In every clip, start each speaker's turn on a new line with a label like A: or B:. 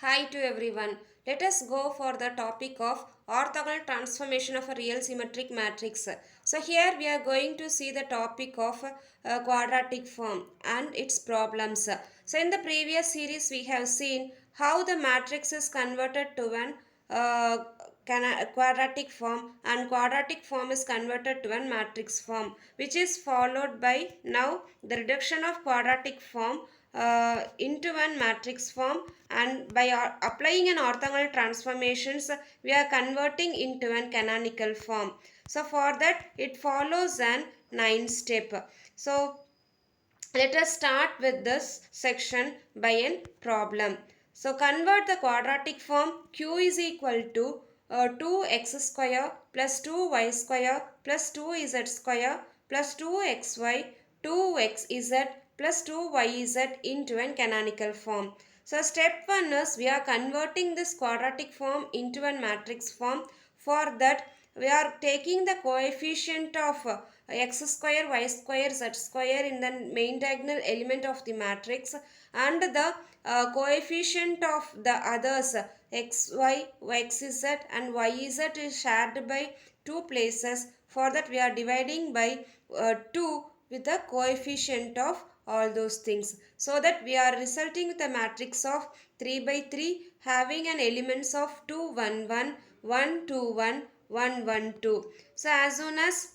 A: Hi to everyone. Let us go for the topic of orthogonal transformation of a real symmetric matrix. So here we are going to see the topic of quadratic form and its problems. So in the previous series we have seen how the matrix is converted to an uh, quadratic form, and quadratic form is converted to a matrix form, which is followed by now the reduction of quadratic form into one matrix form, and by applying an orthogonal transformations we are converting into an canonical form. So for that it follows an 9 step. So let us start with this section by a problem. So convert the quadratic form. Q is equal to 2x square plus 2y square plus 2z square plus 2xy 2xz plus 2yz into a canonical form. So step 1 is we are converting this quadratic form into a matrix form. For that we are taking the coefficient of x square, y square, z square in the main diagonal element of the matrix, and the coefficient of the others xy, xz and yz is shared by two places. For that we are dividing by 2 with the coefficient of all those things, so that we are resulting with a matrix of 3 by 3 having an elements of 2 1 1 1 2 1 1 1 2. So as soon as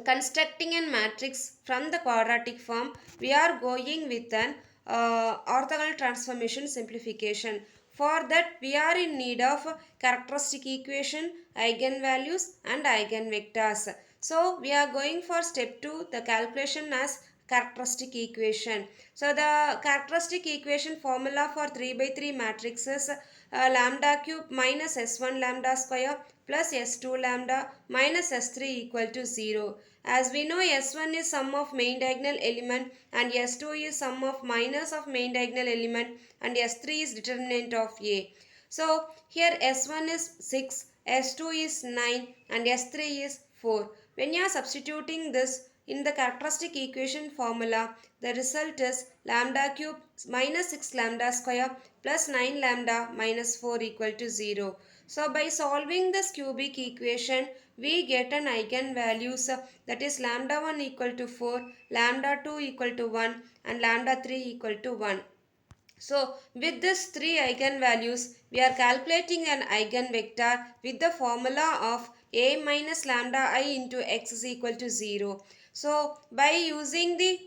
A: constructing a matrix from the quadratic form, we are going with an orthogonal transformation simplification. For that we are in need of characteristic equation, eigenvalues and eigenvectors. So we are going for step 2, the calculation as characteristic equation. So the characteristic equation formula for 3 by 3 matrix is lambda cube minus s1 lambda square plus s2 lambda minus s3 equal to 0. As we know, s1 is sum of main diagonal element and s2 is sum of minus of main diagonal element and s3 is determinant of a. So here s1 is 6, s2 is 9 and s3 is 4. When you are substituting this in the characteristic equation formula, the result is lambda cube minus 6 lambda square plus 9 lambda minus 4 equal to 0. So by solving this cubic equation, we get an eigenvalues, that is lambda 1 equal to 4, lambda 2 equal to 1 and lambda 3 equal to 1. So with this three eigenvalues, we are calculating an eigenvector with the formula of a minus lambda I into x is equal to 0. So by using the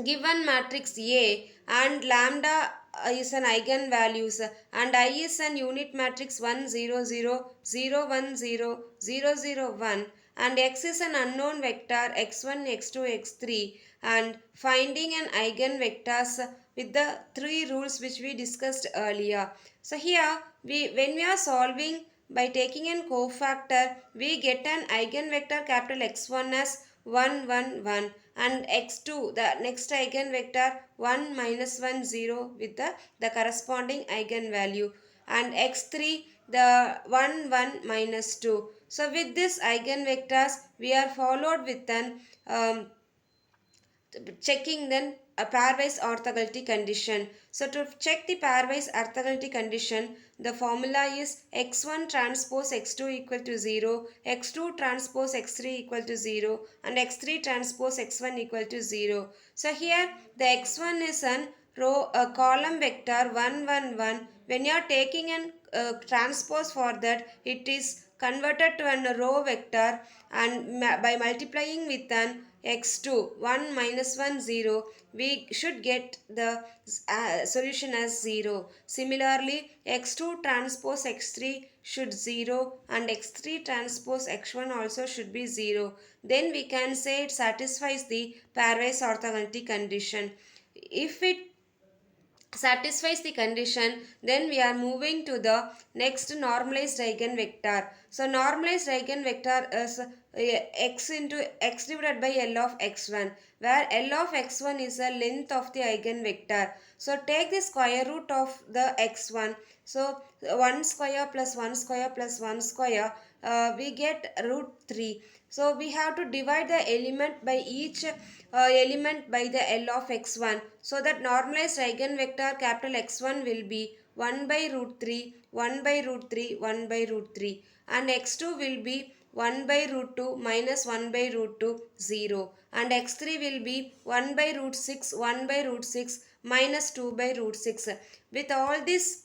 A: given matrix A and lambda is an eigenvalues and I is an unit matrix 1 0 0 0 1 0 0 0 1 and x is an unknown vector x1 x2 x3, and finding an eigenvectors with the three rules which we discussed earlier. So here when we are solving by taking in cofactor, we get an eigenvector capital X1 as 1 1 1 and x2 the next eigenvector 1 minus 1 0 with the corresponding eigenvalue, and x3 the 1 1 minus 2. So with this eigenvectors we are followed with an checking then a pairwise orthogonality condition. So to check the pairwise orthogonality condition, the formula is x1 transpose x2 equal to 0, x2 transpose x3 equal to 0 and x3 transpose x1 equal to 0. So here the x1 is an row a column vector 1 1 1. When you are taking an transpose for that, it is converted to a row vector, and by multiplying with an x2 1 minus 1 0, we should get the solution as 0. Similarly, x2 transpose x3 should 0 and x3 transpose x1 also should be 0. Then we can say it satisfies the pairwise orthogonality condition. If it satisfies the condition, then we are moving to the next normalized eigenvector. So normalized eigenvector is x into x divided by L of x1, where L of x1 is the length of the eigenvector. So take the square root of the x1. So 1 square plus 1 square plus 1 square we get root 3. So we have to divide the element by each element by the L of x1. So that normalized eigenvector capital X1 will be 1 by root 3, 1 by root 3, 1 by root 3, and x2 will be 1 by root 2 minus 1 by root 2 0, and x3 will be 1 by root 6, 1 by root 6 minus 2 by root 6. With all this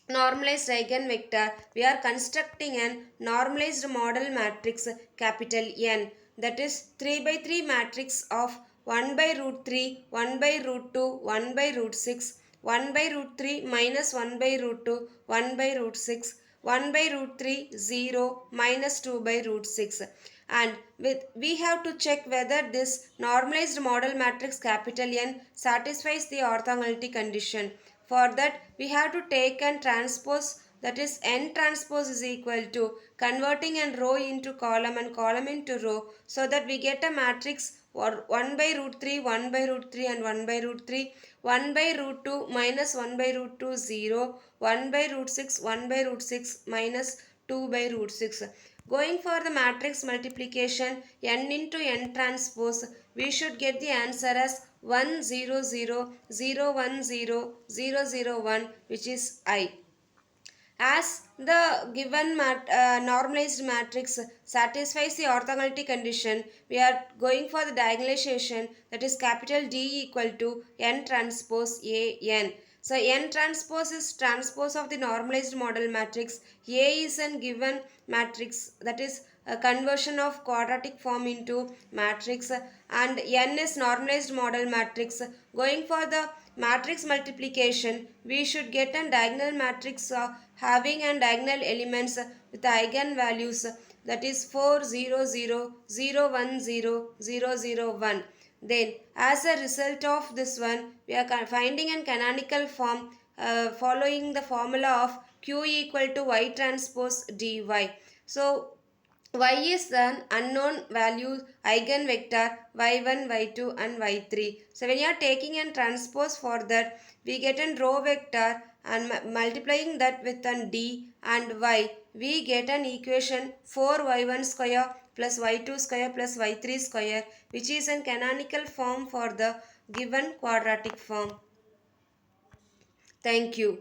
A: normalized eigenvector, we are constructing an normalized model matrix capital N, that is 3 by 3 matrix of 1 by root 3, 1 by root 2, 1 by root 6, 1 by root 3 minus 1 by root 2, 1 by root 6, 1 by root 3, 0 minus 2 by root 6. And with we have to check whether this normalized model matrix capital N satisfies the orthogonality condition. For that, we have to take and transpose, that is n transpose is equal to converting a row into column and column into row, so that we get a matrix or 1 by root 3, 1 by root 3 and 1 by root 3, 1 by root 2 minus 1 by root 2 0, 1 by root 6, 1 by root 6 minus 2 by root 6. Going for the matrix multiplication n into n transpose, we should get the answer as 1 0 0 0 1 0 0 0 1, which is I. As the given normalized matrix satisfies the orthogonality condition, we are going for the diagonalization, that is capital D equal to n transpose A n. So n transpose is transpose of the normalized model matrix. A is a given matrix, that is a conversion of quadratic form into matrix, and n is normalized model matrix. Going for the matrix multiplication, we should get a diagonal matrix having a diagonal elements with eigenvalues, that is 4 0 0 0 1 0 0 0 1. Then as a result of this one, we are finding a canonical form following the formula of q equal to y transpose dy. So y is an unknown value eigenvector y1, y2 and y3. So when you are taking a transpose for that, we get a row vector and multiplying that with an d and y, we get an equation 4y1 square plus y2 square plus y3 square, which is a canonical form for the given quadratic form. Thank you.